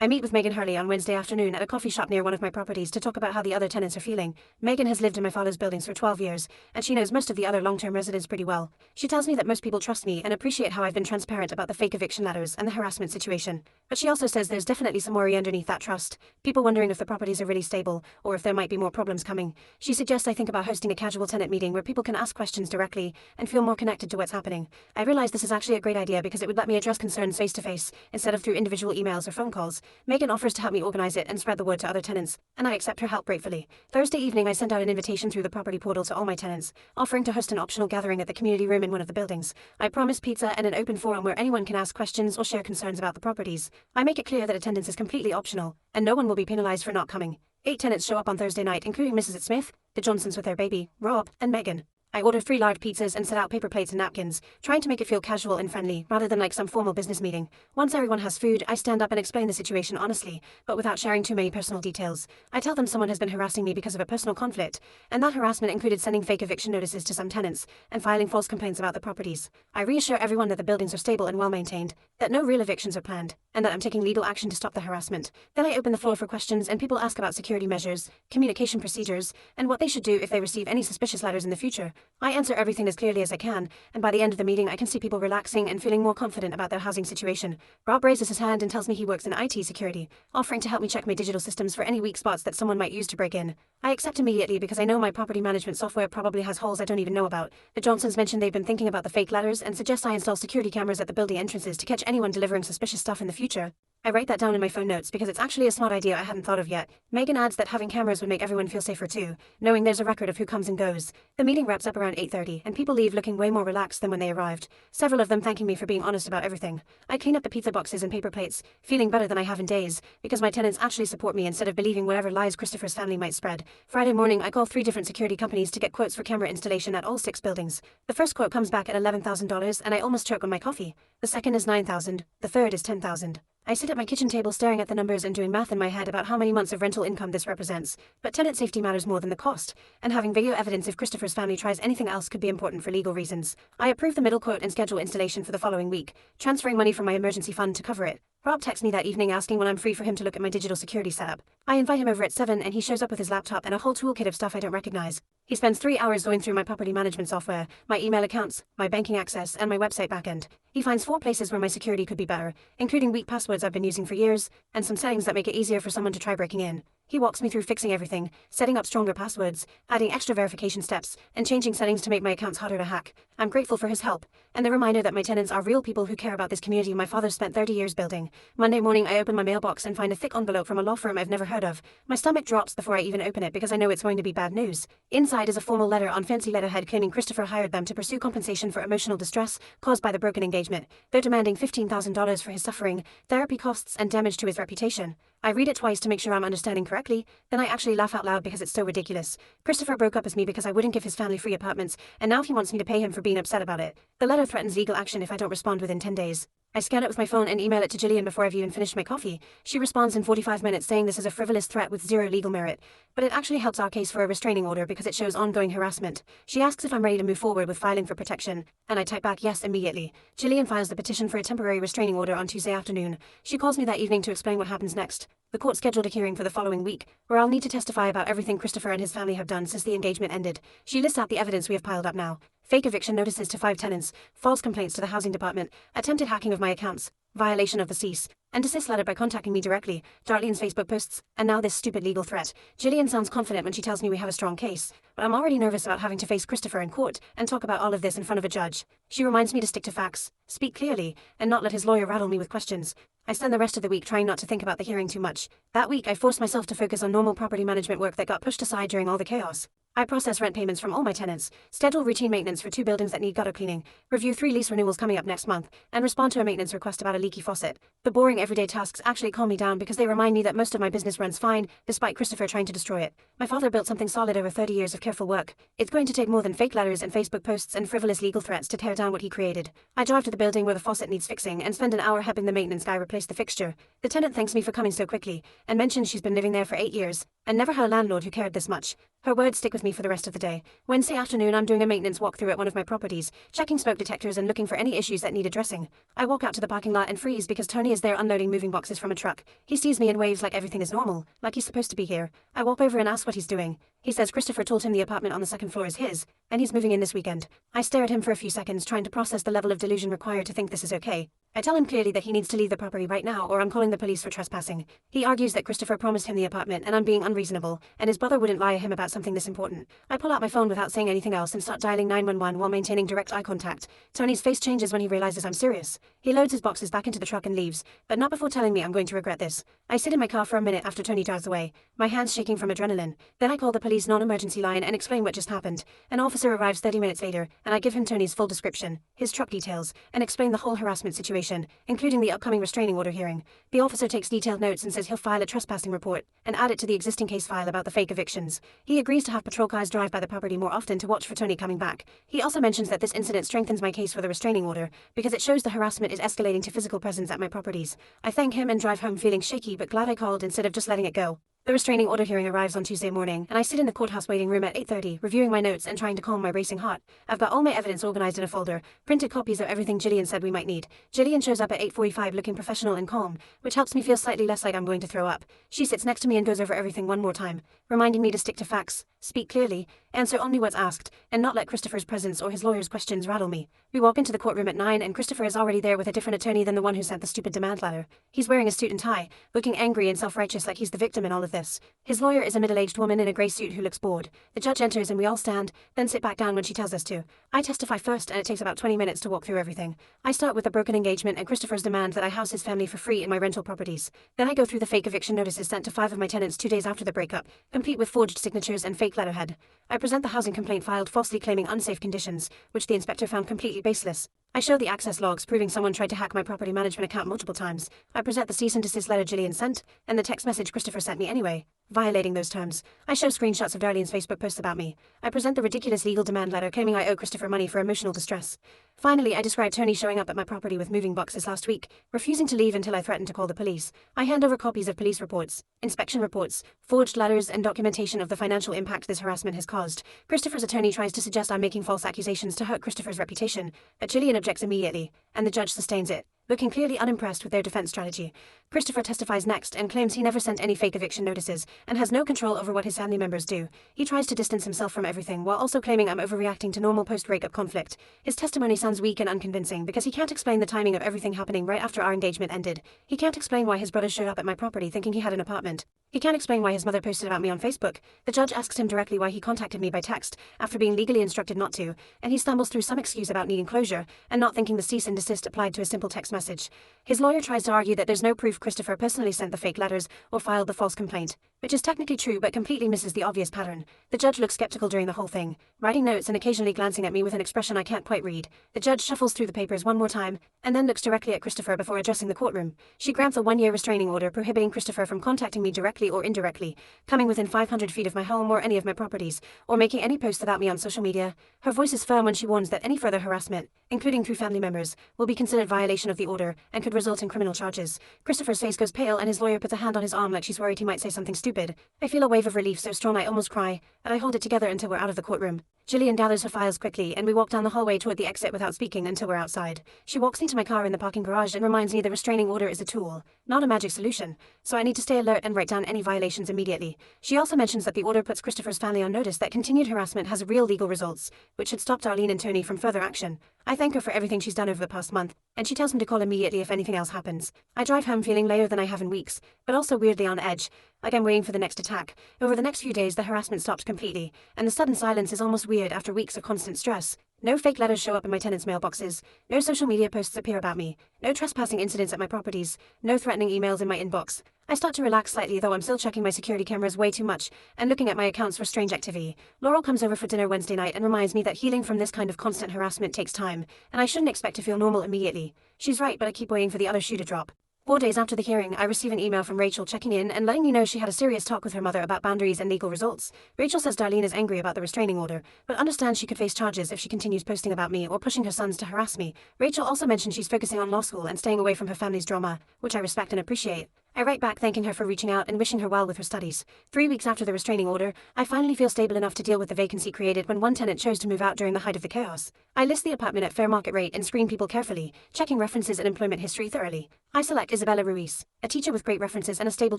I meet with Megan Hurley on Wednesday afternoon at a coffee shop near one of my properties to talk about how the other tenants are feeling. Megan has lived in my father's buildings for 12 years, and she knows most of the other long-term residents pretty well. She tells me that most people trust me and appreciate how I've been transparent about the fake eviction letters and the harassment situation. But she also says there's definitely some worry underneath that trust, people wondering if the properties are really stable, or if there might be more problems coming. She suggests I think about hosting a casual tenant meeting where people can ask questions directly and feel more connected to what's happening. I realize this is actually a great idea because it would let me address concerns face-to-face, instead of through individual emails or phone calls. Megan offers to help me organize it and spread the word to other tenants, and I accept her help gratefully. Thursday evening I sent out an invitation through the property portal to all my tenants, offering to host an optional gathering at the community room in one of the buildings. I promise pizza and an open forum where anyone can ask questions or share concerns about the properties. I make it clear that attendance is completely optional, and no one will be penalized for not coming. 8 tenants show up on Thursday night, including Mrs. Smith, the Johnsons with their baby, Rob, and Megan. I order 3 large pizzas and set out paper plates and napkins, trying to make it feel casual and friendly, rather than like some formal business meeting. Once everyone has food, I stand up and explain the situation honestly, but without sharing too many personal details. I tell them someone has been harassing me because of a personal conflict, and that harassment included sending fake eviction notices to some tenants, and filing false complaints about the properties. I reassure everyone that the buildings are stable and well maintained, that no real evictions are planned, and that I'm taking legal action to stop the harassment. Then I open the floor for questions, and people ask about security measures, communication procedures, and what they should do if they receive any suspicious letters in the future. I answer everything as clearly as I can, and by the end of the meeting I can see people relaxing and feeling more confident about their housing situation. Rob raises his hand and tells me he works in IT security, offering to help me check my digital systems for any weak spots that someone might use to break in. I accept immediately because I know my property management software probably has holes I don't even know about. The Johnsons mentioned they've been thinking about the fake letters and suggest I install security cameras at the building entrances to catch anyone delivering suspicious stuff in the future. I write that down in my phone notes because it's actually a smart idea I hadn't thought of yet. Megan adds that having cameras would make everyone feel safer too, knowing there's a record of who comes and goes. The meeting wraps up around 8:30, and people leave looking way more relaxed than when they arrived, several of them thanking me for being honest about everything. I clean up the pizza boxes and paper plates, feeling better than I have in days, because my tenants actually support me instead of believing whatever lies Christopher's family might spread. Friday morning I call 3 different security companies to get quotes for camera installation at all 6 buildings. The first quote comes back at $11,000 and I almost choke on my coffee. The second is $9,000, the third is $10,000. I sit at my kitchen table staring at the numbers and doing math in my head about how many months of rental income this represents. But tenant safety matters more than the cost, and having video evidence if Christopher's family tries anything else could be important for legal reasons. I approve the middle quote and schedule installation for the following week, transferring money from my emergency fund to cover it. Rob texts me that evening asking when I'm free for him to look at my digital security setup. I invite him over at 7 and he shows up with his laptop and a whole toolkit of stuff I don't recognize. He spends 3 hours going through my property management software, my email accounts, my banking access, and my website backend. He finds 4 places where my security could be better, including weak passwords I've been using for years, and some settings that make it easier for someone to try breaking in. He walks me through fixing everything, setting up stronger passwords, adding extra verification steps, and changing settings to make my accounts harder to hack. I'm grateful for his help, and the reminder that my tenants are real people who care about this community my father spent 30 years building. Monday morning I open my mailbox and find a thick envelope from a law firm I've never heard of. My stomach drops before I even open it because I know it's going to be bad news. Inside is a formal letter on fancy letterhead claiming Christopher hired them to pursue compensation for emotional distress caused by the broken engagement. They're demanding $15,000 for his suffering, therapy costs, and damage to his reputation. I read it twice to make sure I'm understanding correctly, then I actually laugh out loud because it's so ridiculous. Christopher broke up with me because I wouldn't give his family free apartments, and now he wants me to pay him for being upset about it. The letter threatens legal action if I don't respond within 10 days. I scan it with my phone and email it to Jillian before I've even finished my coffee. She responds in 45 minutes saying this is a frivolous threat with zero legal merit, but it actually helps our case for a restraining order because it shows ongoing harassment. She asks if I'm ready to move forward with filing for protection, and I type back yes immediately. Jillian files the petition for a temporary restraining order on Tuesday afternoon. She calls me that evening to explain what happens next. The court scheduled a hearing for the following week, where I'll need to testify about everything Christopher and his family have done since the engagement ended. She lists out the evidence we have piled up now. Fake eviction notices to 5 tenants, false complaints to the housing department, attempted hacking of my accounts, violation of the cease and desist letter by contacting me directly, Darlene's Facebook posts, and now this stupid legal threat. Jillian sounds confident when she tells me we have a strong case, but I'm already nervous about having to face Christopher in court and talk about all of this in front of a judge. She reminds me to stick to facts, speak clearly, and not let his lawyer rattle me with questions. I spend the rest of the week trying not to think about the hearing too much. That week I forced myself to focus on normal property management work that got pushed aside during all the chaos. I process rent payments from all my tenants, schedule routine maintenance for 2 buildings that need gutter cleaning, review 3 lease renewals coming up next month, and respond to a maintenance request about a leaky faucet. The boring everyday tasks actually calm me down because they remind me that most of my business runs fine, despite Christopher trying to destroy it. My father built something solid over 30 years of careful work. It's going to take more than fake letters and Facebook posts and frivolous legal threats to tear down what he created. I drive to the building where the faucet needs fixing and spend an hour helping the maintenance guy replace the fixture. The tenant thanks me for coming so quickly, and mentions she's been living there for 8 years. and never her landlord who cared this much. Her words stick with me for the rest of the day. Wednesday afternoon, I'm doing a maintenance walkthrough at one of my properties, checking smoke detectors and looking for any issues that need addressing. I walk out to the parking lot and freeze because Tony is there unloading moving boxes from a truck. He sees me and waves like everything is normal, like he's supposed to be here. I walk over and ask what he's doing. He says Christopher told him the apartment on the second floor is his, and he's moving in this weekend. I stare at him for a few seconds, trying to process the level of delusion required to think this is okay. I tell him clearly that he needs to leave the property right now or I'm calling the police for trespassing. He argues that Christopher promised him the apartment and I'm being unreasonable, and his brother wouldn't lie to him about something this important. I pull out my phone without saying anything else and start dialing 911 while maintaining direct eye contact. Tony's face changes when he realizes I'm serious. He loads his boxes back into the truck and leaves, but not before telling me I'm going to regret this. I sit in my car for a minute after Tony drives away, my hands shaking from adrenaline. Then I call the police non-emergency line and explain what just happened. An officer arrives 30 minutes later, and I give him Tony's full description, his truck details, and explain the whole harassment situation, including the upcoming restraining order hearing. The officer takes detailed notes and says he'll file a trespassing report and add it to the existing case file about the fake evictions. He agrees to have patrol cars drive by the property more often to watch for Tony coming back. He also mentions that this incident strengthens my case for the restraining order because it shows the harassment is escalating to physical presence at my properties. I thank him and drive home feeling shaky but glad I called instead of just letting it go. The restraining order hearing arrives on Tuesday morning, and I sit in the courthouse waiting room at 8:30, reviewing my notes and trying to calm my racing heart. I've got all my evidence organized in a folder, printed copies of everything Jillian said we might need. Jillian shows up at 8:45 looking professional and calm, which helps me feel slightly less like I'm going to throw up. She sits next to me and goes over everything one more time, reminding me to stick to facts, speak clearly, answer only what's asked, and not let Christopher's presence or his lawyer's questions rattle me. We walk into the courtroom at 9 and Christopher is already there with a different attorney than the one who sent the stupid demand letter. He's wearing a suit and tie, looking angry and self-righteous like he's the victim in all of this. His lawyer is a middle-aged woman in a grey suit who looks bored. The judge enters and we all stand, then sit back down when she tells us to. I testify first and it takes about 20 minutes to walk through everything. I start with the broken engagement and Christopher's demand that I house his family for free in my rental properties. Then I go through the fake eviction notices sent to 5 of my tenants 2 days after the breakup, complete with forged signatures and fake letterhead. I present the housing complaint filed falsely claiming unsafe conditions, which the inspector found completely baseless. I show the access logs proving someone tried to hack my property management account multiple times. I present the cease and desist letter Jillian sent, and the text message Christopher sent me anyway, violating those terms. I show screenshots of Darlene's Facebook posts about me. I present the ridiculous legal demand letter claiming I owe Christopher money for emotional distress. Finally, I describe Tony showing up at my property with moving boxes last week, refusing to leave until I threatened to call the police. I hand over copies of police reports, inspection reports, forged letters, and documentation of the financial impact this harassment has caused. Christopher's attorney tries to suggest I'm making false accusations to hurt Christopher's reputation, but Jillian objects immediately, and the judge sustains it, looking clearly unimpressed with their defense strategy. Christopher testifies next and claims he never sent any fake eviction notices and has no control over what his family members do. He tries to distance himself from everything while also claiming I'm overreacting to normal post-breakup conflict. His testimony sounds weak and unconvincing because he can't explain the timing of everything happening right after our engagement ended. He can't explain why his brother showed up at my property thinking he had an apartment. He can't explain why his mother posted about me on Facebook. The judge asks him directly why he contacted me by text after being legally instructed not to, and he stumbles through some excuse about needing closure and not thinking the cease and desist applied to a simple text message. His lawyer tries to argue that there's no proof Christopher personally sent the fake letters or filed the false complaint, which is technically true but completely misses the obvious pattern. The judge looks skeptical during the whole thing, writing notes and occasionally glancing at me with an expression I can't quite read. The judge shuffles through the papers one more time, and then looks directly at Christopher before addressing the courtroom. She grants a 1-year restraining order prohibiting Christopher from contacting me directly or indirectly, coming within 500 feet of my home or any of my properties, or making any posts about me on social media. Her voice is firm when she warns that any further harassment, including through family members, will be considered violation of the order and could result in criminal charges. Christopher's face goes pale and his lawyer puts a hand on his arm like she's worried he might say something stupid. I feel a wave of relief so strong I almost cry, and I hold it together until we're out of the courtroom. Jillian gathers her files quickly and we walk down the hallway toward the exit without speaking until we're outside. She walks into my car in the parking garage and reminds me the restraining order is a tool, not a magic solution, so I need to stay alert and write down any violations immediately. She also mentions that the order puts Christopher's family on notice that continued harassment has real legal results, which should stop Darlene and Tony from further action. I thank her for everything she's done over the past month, and she tells me to call immediately if anything else happens. I drive home feeling later than I have in weeks, but also weirdly on edge, like I'm waiting for the next attack. Over the next few days the harassment stopped completely, and the sudden silence is almost weird after weeks of constant stress. No fake letters show up in my tenants' mailboxes, no social media posts appear about me, no trespassing incidents at my properties, no threatening emails in my inbox. I start to relax slightly though I'm still checking my security cameras way too much and looking at my accounts for strange activity. Laurel comes over for dinner Wednesday night and reminds me that healing from this kind of constant harassment takes time, and I shouldn't expect to feel normal immediately. She's right, but I keep waiting for the other shoe to drop. 4 days after the hearing, I receive an email from Rachel checking in and letting me know she had a serious talk with her mother about boundaries and legal results. Rachel says Darlene is angry about the restraining order, but understands she could face charges if she continues posting about me or pushing her sons to harass me. Rachel also mentioned she's focusing on law school and staying away from her family's drama, which I respect and appreciate. I write back thanking her for reaching out and wishing her well with her studies. 3 weeks after the restraining order, I finally feel stable enough to deal with the vacancy created when one tenant chose to move out during the height of the chaos. I list the apartment at fair market rate and screen people carefully, checking references and employment history thoroughly. I select Isabella Ruiz, a teacher with great references and a stable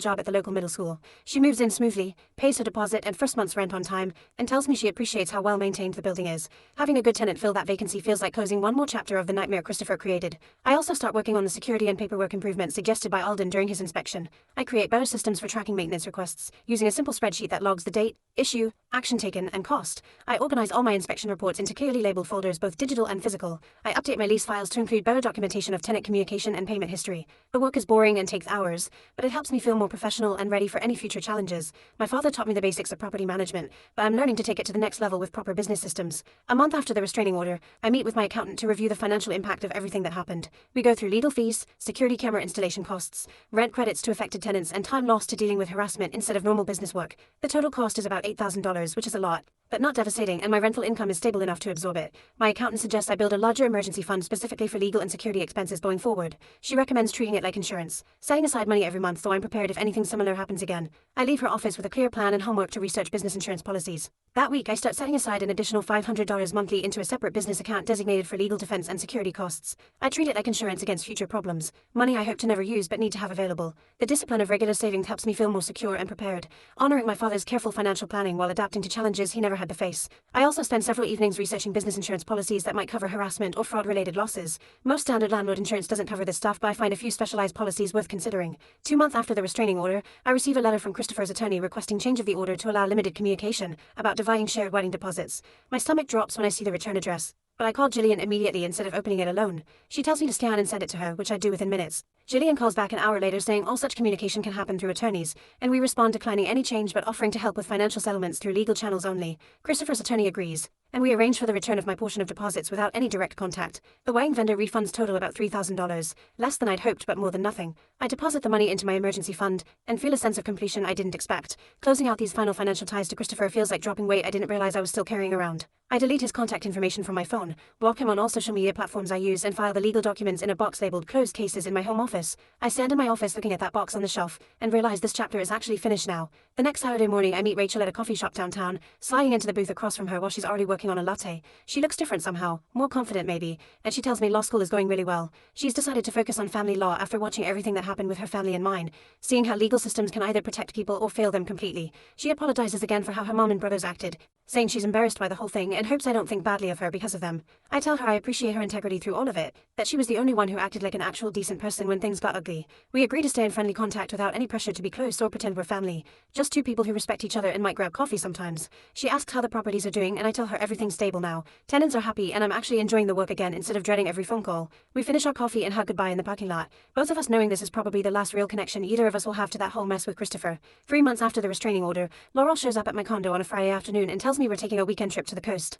job at the local middle school. She moves in smoothly, pays her deposit and first month's rent on time, and tells me she appreciates how well maintained the building is. Having a good tenant fill that vacancy feels like closing one more chapter of the nightmare Christopher created. I also start working on the security and paperwork improvements suggested by Alden during his inspection. I create better systems for tracking maintenance requests, using a simple spreadsheet that logs the date, issue, action taken, and cost. I organize all my inspection reports into clearly labeled folders, both digital and physical. I update my lease files to include better documentation of tenant communication and payment history. The work is boring and takes hours, but it helps me feel more professional and ready for any future challenges. My father taught me the basics of property management, but I'm learning to take it to the next level with proper business systems. A month after the restraining order, I meet with my accountant to review the financial impact of everything that happened. We go through legal fees, security camera installation costs, rent credits to affected tenants, and time lost to dealing with harassment instead of normal business work. The total cost is about $8,000, which is a lot, but not devastating, and my rental income is stable enough to absorb it. My accountant suggests I build a larger emergency fund specifically for legal and security expenses going forward. She recommends treating it like insurance, setting aside money every month so I'm prepared if anything similar happens again. I leave her office with a clear plan and homework to research business insurance policies. That week, I start setting aside an additional $500 monthly into a separate business account designated for legal defense and security costs. I treat it like insurance against future problems, money I hope to never use but need to have available. The discipline of regular savings helps me feel more secure and prepared, honoring my father's careful financial planning while adapting to challenges he never had to face. I also spend several evenings researching business insurance policies that might cover harassment or fraud-related losses. Most standard landlord insurance doesn't cover this stuff, but I find a few specialized policies worth considering. 2 months after the restraining order, I receive a letter from Christopher's attorney requesting change of the order to allow limited communication about dividing shared wedding deposits. My stomach drops when I see the return address, but I call Gillian immediately instead of opening it alone. She tells me to scan and send it to her, which I do within minutes. Gillian calls back an hour later saying all such communication can happen through attorneys, and we respond declining any change but offering to help with financial settlements through legal channels only. Christopher's attorney agrees, and we arrange for the return of my portion of deposits without any direct contact. The wedding vendor refunds total about $3,000, less than I'd hoped but more than nothing. I deposit the money into my emergency fund, and feel a sense of completion I didn't expect. Closing out these final financial ties to Christopher feels like dropping weight I didn't realize I was still carrying around. I delete his contact information from my phone, block him on all social media platforms I use, and file the legal documents in a box labeled closed cases in my home office. I stand in my office looking at that box on the shelf, and realize this chapter is actually finished now. The next Saturday morning I meet Rachel at a coffee shop downtown, sliding into the booth across from her while she's already working on a latte. She looks different somehow, more confident maybe, and she tells me law school is going really well. She's decided to focus on family law after watching everything that happened with her family and mine, seeing how legal systems can either protect people or fail them completely. She apologizes again for how her mom and brothers acted, saying she's embarrassed by the whole thing and hopes I don't think badly of her because of them. I tell her I appreciate her integrity through all of it, that she was the only one who acted like an actual decent person when things got ugly. We agree to stay in friendly contact without any pressure to be close or pretend we're family, just two people who respect each other and might grab coffee sometimes. She asks how the properties are doing and I tell her everything's stable now. Tenants are happy and I'm actually enjoying the work again instead of dreading every phone call. We finish our coffee and hug goodbye in the parking lot, both of us knowing this is probably the last real connection either of us will have to that whole mess with Christopher. 3 months after the restraining order, Laurel shows up at my condo on a Friday afternoon and tells me we're taking a weekend trip to the coast.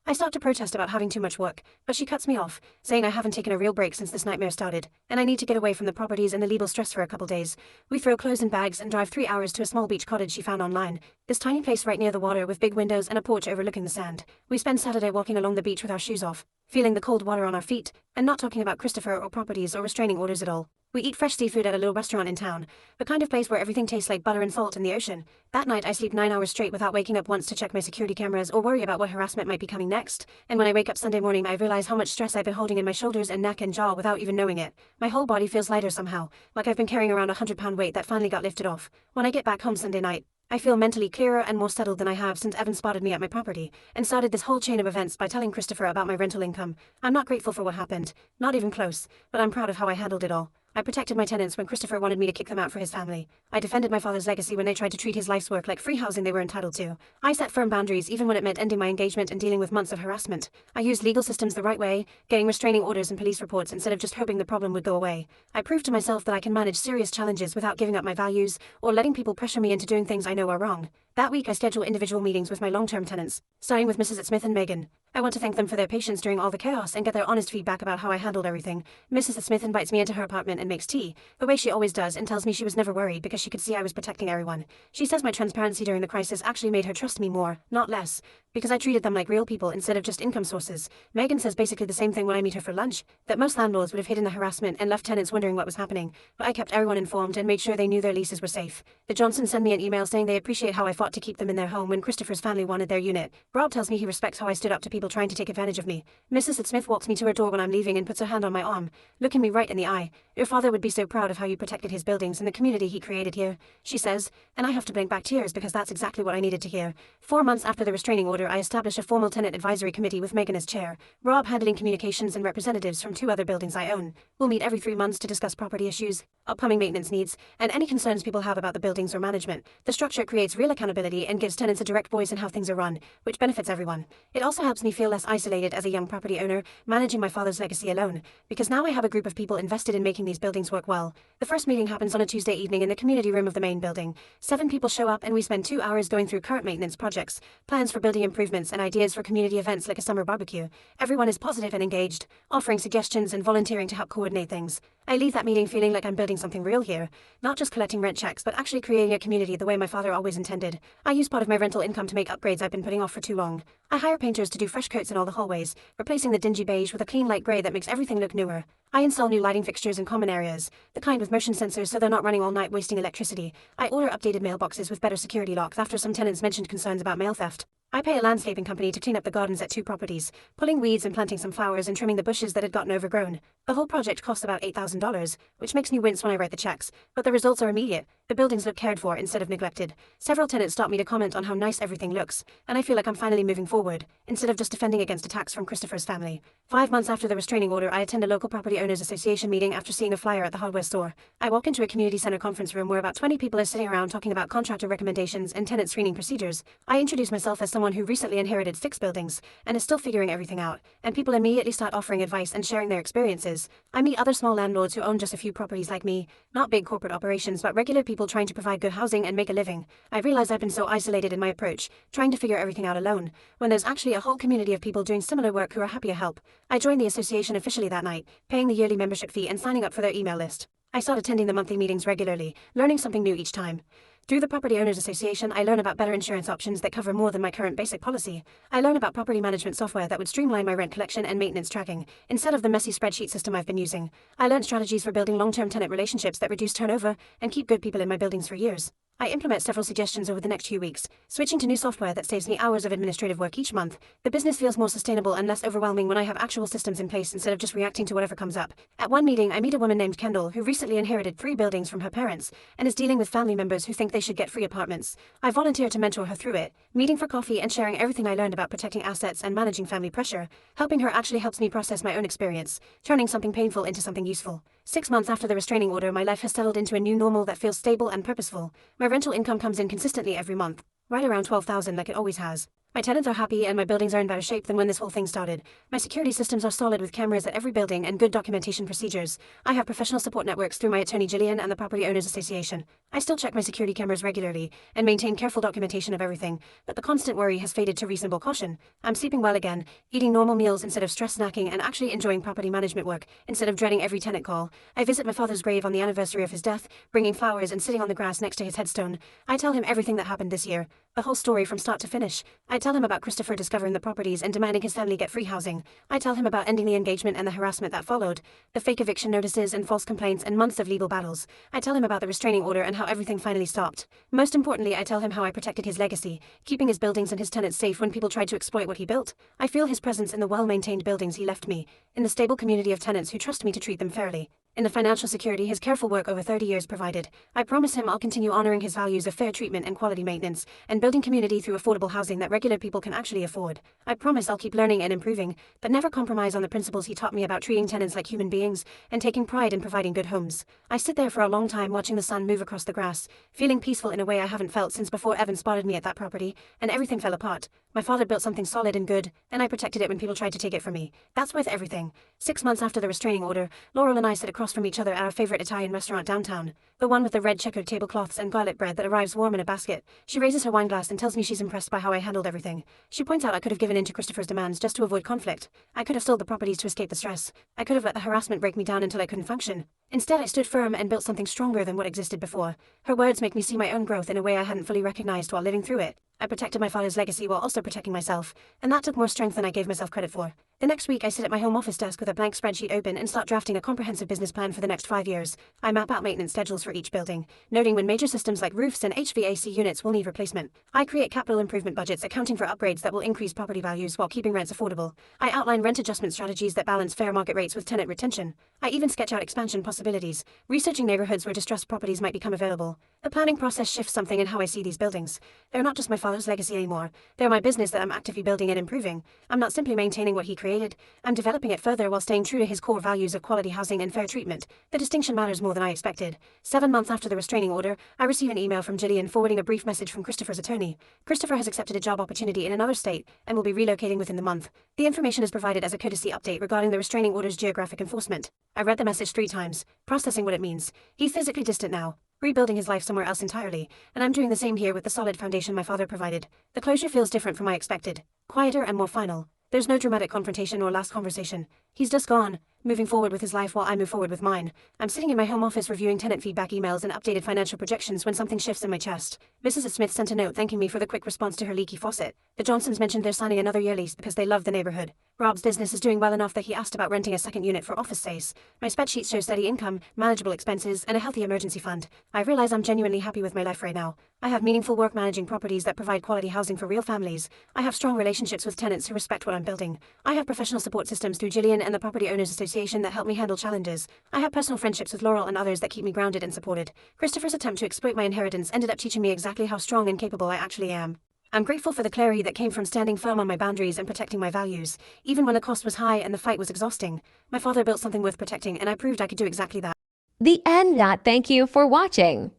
I start to protest about having too much work, but she cuts me off, saying I haven't taken a real break since this nightmare started, and I need to get away from the properties and the legal stress for a couple days. We throw clothes in bags and drive 3 hours to a small beach cottage she found online. This tiny place right near the water with big windows and a porch overlooking the sand. We spend Saturday walking along the beach with our shoes off, feeling the cold water on our feet, and not talking about Christopher or properties or restraining orders at all. We eat fresh seafood at a little restaurant in town, the kind of place where everything tastes like butter and salt in the ocean. That night I sleep 9 hours straight without waking up once to check my security cameras or worry about what harassment might be coming next. And when I wake up Sunday morning I realize how much stress I've been holding in my shoulders and neck and jaw without even knowing it. My whole body feels lighter somehow, like I've been carrying around a 100-pound weight that finally got lifted off. When I get back home Sunday night, I feel mentally clearer and more settled than I have since Evan spotted me at my property and started this whole chain of events by telling Christopher about my rental income. I'm not grateful for what happened, not even close, but I'm proud of how I handled it all. I protected my tenants when Christopher wanted me to kick them out for his family. I defended my father's legacy when they tried to treat his life's work like free housing they were entitled to. I set firm boundaries even when it meant ending my engagement and dealing with months of harassment. I used legal systems the right way, getting restraining orders and police reports instead of just hoping the problem would go away. I proved to myself that I can manage serious challenges without giving up my values or letting people pressure me into doing things I know are wrong. That week I schedule individual meetings with my long-term tenants, starting with Mrs. Smith and Megan. I want to thank them for their patience during all the chaos and get their honest feedback about how I handled everything. Mrs. Smith invites me into her apartment and makes tea, the way she always does, and tells me she was never worried because she could see I was protecting everyone. She says my transparency during the crisis actually made her trust me more, not less, because I treated them like real people instead of just income sources. Megan says basically the same thing when I meet her for lunch, that most landlords would have hidden the harassment and left tenants wondering what was happening, but I kept everyone informed and made sure they knew their leases were safe. The Johnsons send me an email saying they appreciate how I fought to keep them in their home when Christopher's family wanted their unit. Rob tells me he respects how I stood up to people trying to take advantage of me. Mrs. Smith walks me to her door when I'm leaving and puts her hand on my arm, looking me right in the eye. Your father would be so proud of how you protected his buildings and the community he created here, she says, and I have to blink back tears because that's exactly what I needed to hear. 4 months after the restraining order, I established a formal tenant advisory committee with Megan as chair, Rob handling communications and representatives from 2 other buildings I own. We'll meet every 3 months to discuss property issues, upcoming maintenance needs, and any concerns people have about the buildings or management. The structure creates real accountability and gives tenants a direct voice in how things are run, which benefits everyone. It also helps me feel less isolated as a young property owner, managing my father's legacy alone, because now I have a group of people invested in making these buildings work well. The first meeting happens on a Tuesday evening in the community room of the main building. 7 people show up and we spend 2 hours going through current maintenance projects, plans for building improvements, and ideas for community events like a summer barbecue. Everyone is positive and engaged, offering suggestions and volunteering to help coordinate things. I leave that meeting feeling like I'm building something real here, not just collecting rent checks but actually creating a community the way my father always intended. I use part of my rental income to make upgrades I've been putting off for too long. I hire painters to do fresh coats in all the hallways, replacing the dingy beige with a clean light grey that makes everything look newer. I install new lighting fixtures in common areas, the kind with motion sensors so they're not running all night wasting electricity. I order updated mailboxes with better security locks after some tenants mentioned concerns about mail theft. I pay a landscaping company to clean up the gardens at 2 properties, pulling weeds and planting some flowers and trimming the bushes that had gotten overgrown. The whole project cost about $8,000, which makes me wince when I write the checks, but the results are immediate. The buildings look cared for instead of neglected. Several tenants stop me to comment on how nice everything looks, and I feel like I'm finally moving forward, instead of just defending against attacks from Christopher's family. 5 months after the restraining order, I attend a local property owners association meeting after seeing a flyer at the hardware store. I walk into a community center conference room where about 20 people are sitting around talking about contractor recommendations and tenant screening procedures. I introduce myself as someone who recently inherited 6 buildings and is still figuring everything out, and people immediately start offering advice and sharing their experiences. I meet other small landlords who own just a few properties like me, not big corporate operations but regular people trying to provide good housing and make a living. I realize I've been so isolated in my approach, trying to figure everything out alone, when there's actually a whole community of people doing similar work who are happy to help. I joined the association officially that night, paying the yearly membership fee and signing up for their email list. I start attending the monthly meetings regularly, learning something new each time. Through the Property Owners Association, I learn about better insurance options that cover more than my current basic policy. I learn about property management software that would streamline my rent collection and maintenance tracking, instead of the messy spreadsheet system I've been using. I learn strategies for building long-term tenant relationships that reduce turnover and keep good people in my buildings for years. I implement several suggestions over the next few weeks, switching to new software that saves me hours of administrative work each month. The business feels more sustainable and less overwhelming when I have actual systems in place instead of just reacting to whatever comes up. At one meeting, I meet a woman named Kendall who recently inherited 3 buildings from her parents and is dealing with family members who think they should get free apartments. I volunteer to mentor her through it, meeting for coffee and sharing everything I learned about protecting assets and managing family pressure. Helping her actually helps me process my own experience, turning something painful into something useful. 6 months after the restraining order, my life has settled into a new normal that feels stable and purposeful. My rental income comes in consistently every month, right around $12,000 like it always has. My tenants are happy and my buildings are in better shape than when this whole thing started. My security systems are solid with cameras at every building and good documentation procedures. I have professional support networks through my attorney Jillian and the Property Owners Association. I still check my security cameras regularly and maintain careful documentation of everything, but the constant worry has faded to reasonable caution. I'm sleeping well again, eating normal meals instead of stress snacking, and actually enjoying property management work instead of dreading every tenant call. I visit my father's grave on the anniversary of his death, bringing flowers and sitting on the grass next to his headstone. I tell him everything that happened this year, the whole story from start to finish. I tell him about Christopher discovering the properties and demanding his family get free housing. I tell him about ending the engagement and the harassment that followed, the fake eviction notices and false complaints and months of legal battles. I tell him about the restraining order and how everything finally stopped. Most importantly, I tell him how I protected his legacy, keeping his buildings and his tenants safe when people tried to exploit what he built. I feel his presence in the well-maintained buildings he left me, in the stable community of tenants who trust me to treat them fairly, in the financial security his careful work over 30 years provided. I promise him I'll continue honoring his values of fair treatment and quality maintenance, and building community through affordable housing that regular people can actually afford. I promise I'll keep learning and improving, but never compromise on the principles he taught me about treating tenants like human beings and taking pride in providing good homes. I sit there for a long time watching the sun move across the grass, feeling peaceful in a way I haven't felt since before Evan spotted me at that property, and everything fell apart. My father built something solid and good, and I protected it when people tried to take it from me. That's worth everything. 6 months after the restraining order, Laurel and I sit across across from each other at our favorite Italian restaurant downtown, the one with the red checkered tablecloths and garlic bread that arrives warm in a basket. She raises her wine glass and tells me she's impressed by how I handled everything. She points out I could have given in to Christopher's demands just to avoid conflict. I could have sold the properties to escape the stress. I could have let the harassment break me down until I couldn't function. Instead, I stood firm and built something stronger than what existed before. Her words make me see my own growth in a way I hadn't fully recognized while living through it. I protected my father's legacy while also protecting myself, and that took more strength than I gave myself credit for. The next week, I sit at my home office desk with a blank spreadsheet open and start drafting a comprehensive business plan for the next 5 years. I map out maintenance schedules for each building, noting when major systems like roofs and HVAC units will need replacement. I create capital improvement budgets accounting for upgrades that will increase property values while keeping rents affordable. I outline rent adjustment strategies that balance fair market rates with tenant retention. I even sketch out expansion possibilities, researching neighborhoods where distressed properties might become available. The planning process shifts something in how I see these buildings. They're not just my father's legacy anymore. They're my business that I'm actively building and improving. I'm not simply maintaining what he created. I'm developing it further while staying true to his core values of quality housing and fair treatment. The distinction matters more than I expected. 7 months after the restraining order, I receive an email from Gillian forwarding a brief message from Christopher's attorney. Christopher has accepted a job opportunity in another state and will be relocating within the month. The information is provided as a courtesy update regarding the restraining order's geographic enforcement. I read the message 3 times, processing what it means. He's physically distant now, rebuilding his life somewhere else entirely, and I'm doing the same here with the solid foundation my father provided. The closure feels different from I expected, quieter and more final. There's no dramatic confrontation or last conversation. He's just gone, moving forward with his life while I move forward with mine. I'm sitting in my home office reviewing tenant feedback emails and updated financial projections when something shifts in my chest. Mrs. Smith sent a note thanking me for the quick response to her leaky faucet. The Johnsons mentioned they're signing another year lease because they love the neighborhood. Rob's business is doing well enough that he asked about renting a second unit for office space. My spreadsheet shows steady income, manageable expenses, and a healthy emergency fund. I realize I'm genuinely happy with my life right now. I have meaningful work managing properties that provide quality housing for real families. I have strong relationships with tenants who respect what I'm building. I have professional support systems through Gillian and the Property Owners Association that help me handle challenges. I have personal friendships with Laurel and others that keep me grounded and supported. Christopher's attempt to exploit my inheritance ended up teaching me exactly how strong and capable I actually am. I'm grateful for the clarity that came from standing firm on my boundaries and protecting my values, even when the cost was high and the fight was exhausting. My father built something worth protecting, and I proved I could do exactly that. The end. Thank you for watching.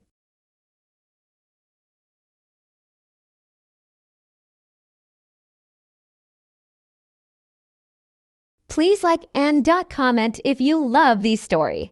Please like and comment if you love this story.